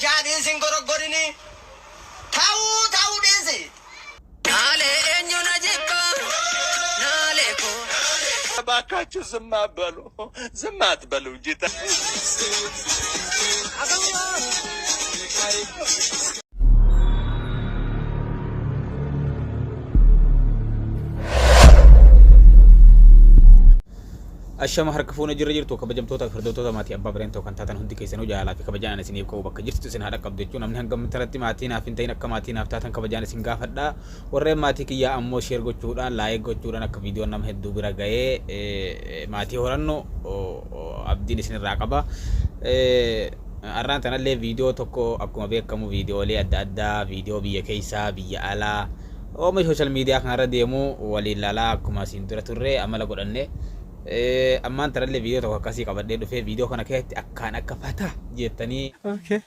jadi singgoro gorini. Tahu desi. Nale enyo najiko. Nale ko. Bakachu zemat balu jita. الشمع هركفونا جرجرتو كبجمتوتا فردوتوتا ماتي أبا برينتو كان تاتن هندي كيسنو جالا في كبجانا سنيب كوبا كجرتو سن هذا قبضتو نمن هنگم تلتي ماتينا فينتين كماتينا فتاتن كبجانا سنگا فدا ورے ماتي كيا امو شير گوچودا لايك گوچودا نك فيديو نم هدو برا گئے ماتي هورنو عبدي نسن راقبا arran tanalle video tokko akkuma beekamu videolee adda addaa video biyya keessa biyya alaa oo social media kan irra deemu waliin lala akkuma siin dura turre amala godhanne ammaan tanalle video tokko akkasii qabadhee dhufee video kana keessatti akkaan akka fata jettanii okay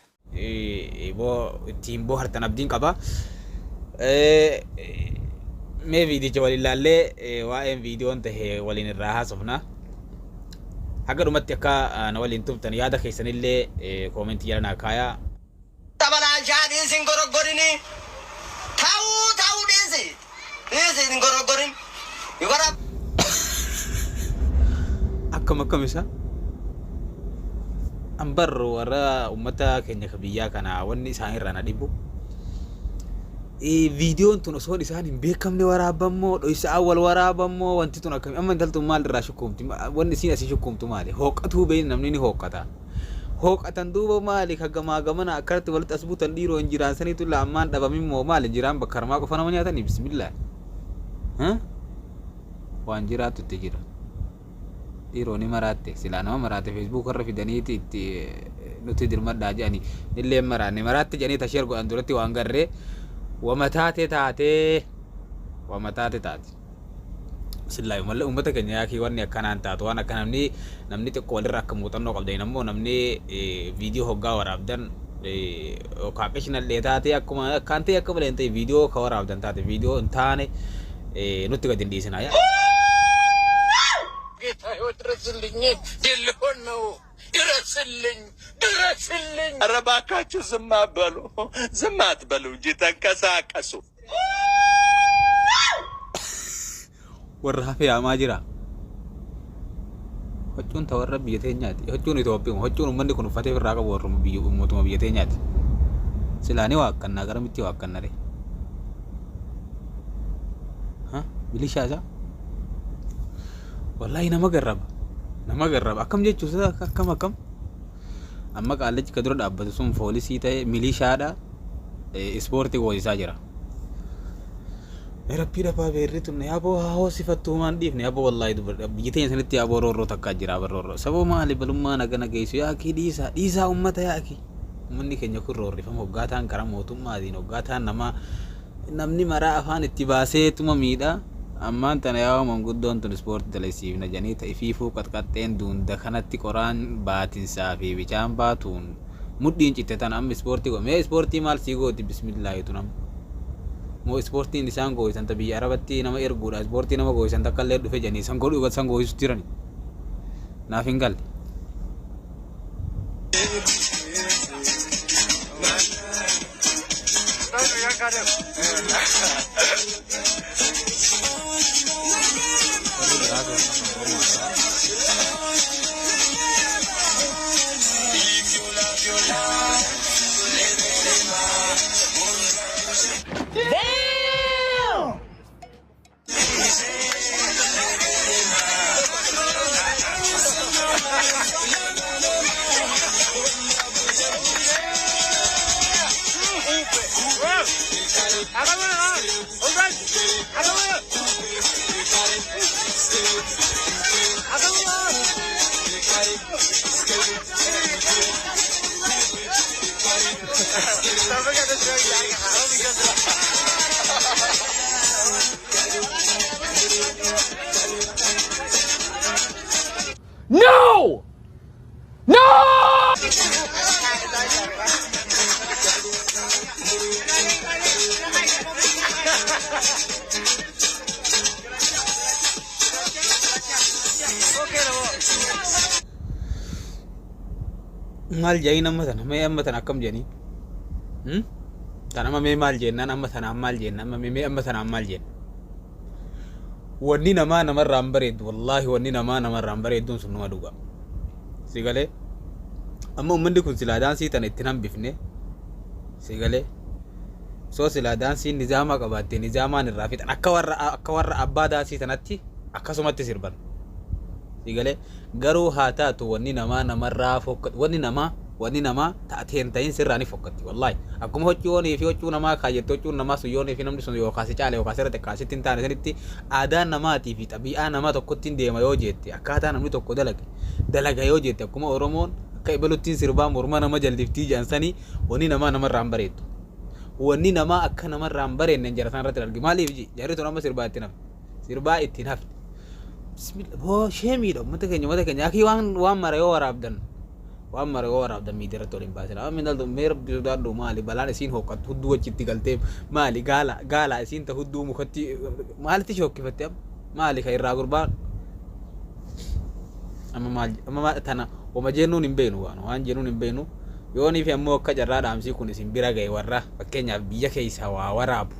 tiim boo hartan abdiin qaba mee video waliin laallee waa'een videoon tahee waliin irraa haasofna haga dumatti akka na waliin tubtan yaada keessanillee comment yarana kaya Tabala jadi singgoro gorini. Tahu desi. Desi singgoro gorin. Yugara. akkam isa ambar wara ummata keenya kabiyyaa kana wanni isaan irraa na dhibu videoon tun osoo isaan hin beekamne waraabammoo dhoysa awwal waraabammoo wanti tun akkam amma intaltu maal irraa shukkumti wanni siin asii shukkumtu maali hooqatuu beeyni namni ni hooqata hooqatan duuba maali kagamaa gamana akkaratti walitti asbuutan dhiiroo hin jiraan saniitu laammaan dhabamimmoo maali jiraan bakka harmaa qofa nama nyaatanii bismillah waan jiraatu itti jira dhiiroo ni maraate silaa nama maraate Facebook irra fidaniiti itti nuti dirmadhaa jedhanii illee maraanne maraate jedhanii tasheer godhan duratti waan garree wamataate taate sillaay malle ummata keenya yaakii wanni akkanaan taatu waan akka namni xiqqoo walirra akka muuxannoo qabdan ammoo namni video hoggaa waraabdan occasional taate akkuma akkaan ta'e akka malee ta'e video ka waraabdan taate video hin taane nutti gad hin dhiisina ድረስልኝ ድልሆን ነው ድረስልኝ ኧረ እባካችሁ ዝም አትበሉ እንጂ ተንቀሳቀሱ warra hafe yaamaa jira huccuun ta warra biyya teenyaati huccuun Itoophiyaa huccuun ummanni kun uffatee irraa qabu warra mootummaa biyya teenyaati silaanii waaqannaa garamitti waaqannare milishaa isaa wallahi nama garraba akkam jechuun akkam amma qaalachi ka dura dhaabbatu sun poolisii ta'e milishaadha ispoortii goosisaa jira rabbi dafaa beerritu ne aboo haao sifattuu maan dhiifne aboo wallahi biyya teenya sanitti aboo roorroo takkaa jira abarroorroo saboo maali balummaa nagana geessu yaakii dhiisaa ummata yaakii ummanni keenya kun roorrifama hoggaataan karaa mootummaatiin hoggaataan namni maraa afaan itti baasee tuma miidha ammaan tana yaa manguddoon tun ispoortii dalasiifna janii ta'e fiifuu qaxqaxxeen duunda kanatti qoraan baatinsaa fi bichaan baatuun mudhiin citte tan amma ispoortii mee ispoortii maal sii gooti bismillaahi tunam moo ispoortiin isaan gooyisan ta biyya arabatti nama erguudha ispoortii nama gooyisan takka illee dhufe janii san godhu san gooyisu jirani naaf hin galle No! No! maal jayi nama tan akkam jani Tanama me maal jennaan amma tanaan maal jenna amma me amma tanaan maal jenna wanni namarraa hin bareedu wallaahi wanni namarraa hin bareedduun sun numa dhuga sigalee amma ummanni kun silaa daansii tana ittiin hambifne sigalee soo silaa daansii nizaamaa qabaatte nizaamaan irraa fixan akka warra abbaa daansii tanatti akkasumatti sirban sigalee garuu haa taatu wanni namarraa fokkatu wanni namaa taateen ta'in sirraani fokkatti wallaahi akkuma hoccuunii fi hoccuu namaa kaayyatti hoccuun namaa suyyoonii fi namni sun yookaas caale yookaas irratti kaasitti hin taane sanitti aadaan namaatii fi xabi'aa namaa tokkotti hin deema yoo jeette akkaataa namni tokko dalaga yoo jeette akkuma Oromoon akka ibaluttiin sirbaa morma nama jalliftii jaansanii wanni namarraa hin bareeddu wanni namaa akka namarraa hin bareedne jara san irratti argi maaliif jarri tun amma sirbaa ittiin hafne bismillah boo sheemiidha ummata keenya akii waan mara yoo waraabdan waan mara yoo waraabdan miidiirratti waliin baasin amma mindaltu meera bisuudhaadhu maali balaan isiin hoqqattu hudduu wachitti galtee maali gaala isiin ta hudduu mukatti maalitti shokkifatte maali ka irraa gurbaan amma tana wama jennuun hin beenu waan jennuun hin beenu yoonii fi ammoo akka jarraa dhaamsii kun isin bira ga'e warra fakkeenyaaf biyya keessaa waa waraabu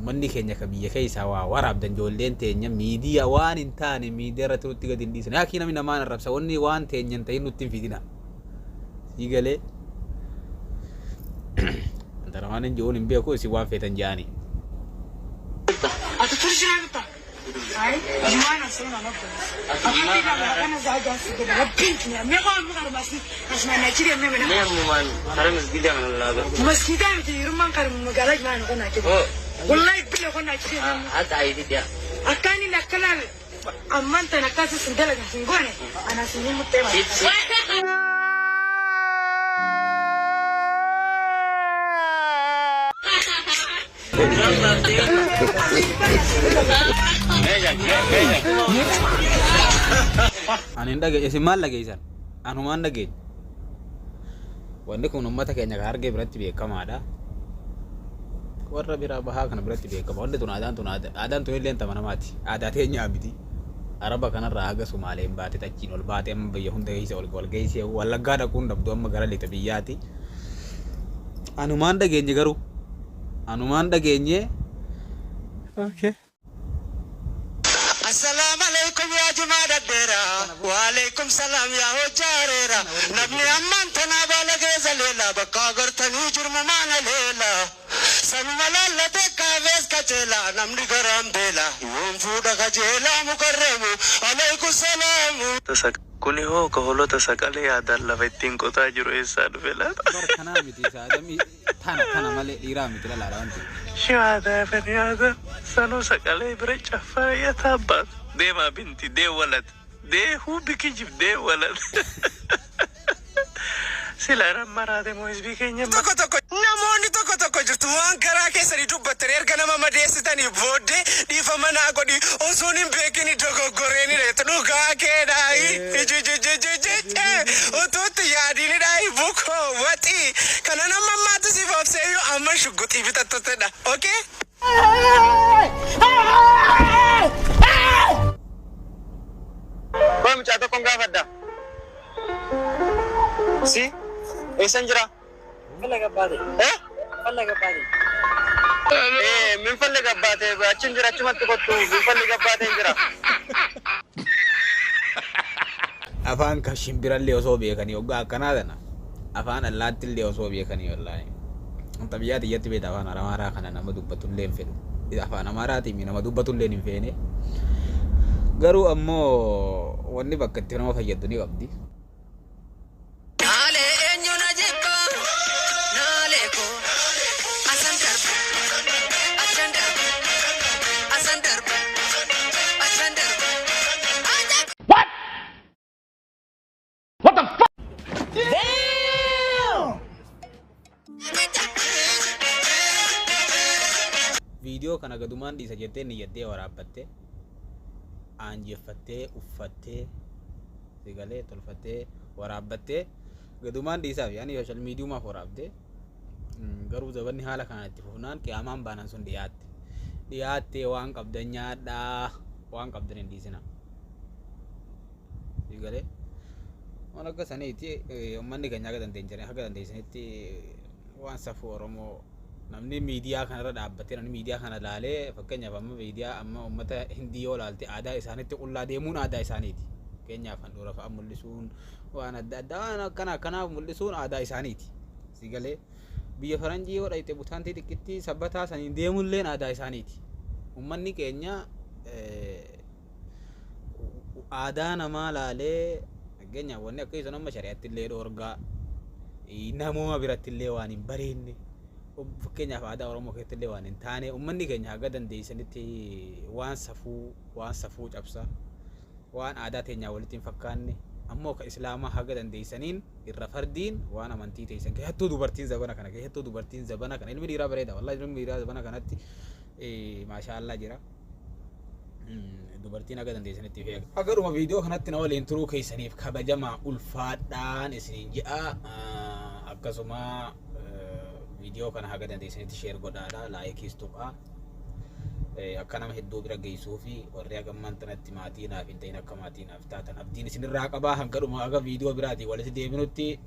manni keenya ka biyya keessaa waa waraabdan ijoolleen teenya miidiyaa waan hin taane miidiyaa irratti nutti gadi hin dhiisan yaakii namni namaan arrabsa wanni waan teenya hin ta'in nutti hin fidina sii galee antara waan hin jiruun hin beeku isin waan feetan jedhanii Ay, gimana sih nama pun? Aku tidak makan saja sih. Lebih, mereka makan masih mana ciri mereka. Memang, karena masjid yang laga. Masjid yang di rumah kan mengalai mana kau nak ciri. Wallahi bila kau nak ciri. Ada ini dia. Akan ini nak kenal. Aman tanah kasih sendal lagi singgone. Anak sini mutema. Anin dhage isin maal dhageessan anumaan dhageenya wanni kun ummata keenya ka argee biratti beekamaadha warra biraa bahaa kana biratti beekama wanni tun aadaan tun illee tama namaati aadaa teenyaa miti araba kanarraa haga sumaaleen baate tachiin ol baate amma biyya hunda keessa ol geessee wallaggaa dhaquun dhabdu amma gara lixa biyyaati anumaan dhageenye garuu anumaan dhageenye okay. Assalamualaikum ya jemaah dera. Waalaikumsalam ya hojarera. Nabni amman tana balage zalela bakagar tani jurmu mana lela. Sanu malalla te kaves kachela namni garam bela. Yom fuda kachela mukarramu. Alaikum salam. Kuni ho kaholo tasakale yaadalla vettiin qotaa jiru eessaa dhufe laata? Kanaa miti isaa dammi tana malee dhiiraa miti lalaadha wanti. Shiwaada faniyaada sanuu sakalee bira caffaa taabbaat deemaa binti dee walad dee huubi kijib dee walad silaadhaan maraate moo isbii keenya tokko namoonni tokko jirtu waan karaa keessanii dubbattan erga nama madeessitanii booddee dhiifama naa godhi osoon hin beekini dogoggoreenii dha dhugaa keedhaayi utuutti yaadiinidhaayi bukoo waxii kana nama ammaatti siif obseeyyuu amma shugguxii bitattotedha okee Kau macam tu kau enggak ada. Si, senjera. Mana kapal? Mana kapal? Minfal lega bate. Senjera cuma tu kau tu. Minfal lega bate senjera. Afaan ka shimbirallee osoo beekanii waggaa akkanaa tana afaan allaattillee osoo beekanii wallaahi anta biyyaa xiyyatti beeta afaan amaaraa kana nama dubbatullee hin fedhu afaan amaaraatiin nama dubbatullee hin feene garuu ammoo wanni bakka itti nama fayyadu ni qabdi. Video kana gadumaan dhiisa jettee niyyattee waraabbattee aanjeffattee uffattee sigalee tolfattee waraabbattee gadumaan dhiisaaf yaani social mediumaaf waraabdee garuu zabanni haala kanaan itti fufnaan qiyaamaan baanan sun dhiyaattee waan qabdan nyaadhaa waan qabdan hin dhiisina sigalee waan akka saniitti uummanni keenya akka dandeessanitti waan safuu Oromoo namni miidiyaa kanarra dhaabbatee namni miidiyaa kana laalee fakkeenyaaf amma miidiyaa amma uummata Hindii yoo laalte aadaa isaaniitti qullaa deemuun aadaa isaaniiti. Fakkeenyaaf handhuura fa'a mul'isuun waan adda addaa waan akkanaaf mul'isuun aadaa isaaniiti. Sigalee biyya faranjii yoo dhayite butaantii xiqqittii sabbataa saniin deemulleen aadaa isaaniiti. Uummanni keenya aadaa namaa laalee fakkeenyaaf wanni akka isa nama shari'aatti illee dhoorgaa namooma biratti illee waan hin bareenne fakkeenyaaf aadaa Oromoo keessatti illee waan hin taane uummanni keenya haga dandeessanitti waan safuu cabsa waan aadaa teenyaa walitti hin fakkaanne ammoo ka islaamaa haga dandeessaniin irra fardiin waan amantii teessan keessattuu dubartiin zabana kana ilmi dhiiraa bareeda wallahi ilmi dhiiraa zabana kanatti maashaallah jira. Dubartiin haga dandeessanitti feega. Agaruma viidiyoo kanatti na waliin turuu keessaniif kabajamaa ulfaadhaan isiniin jedha. Akkasuma viidiyoo kana haga dandeessanitti sheer godhaadha laayikiis tuqaa. Akka nama hedduu bira geessuu fi warri hagammaan tanatti maatii naaf hin ta'in akka maatii naaf taatan abdiin isinirraa qabaa hanga dhuma haga viidiyoo biraatii walitti deebinutti.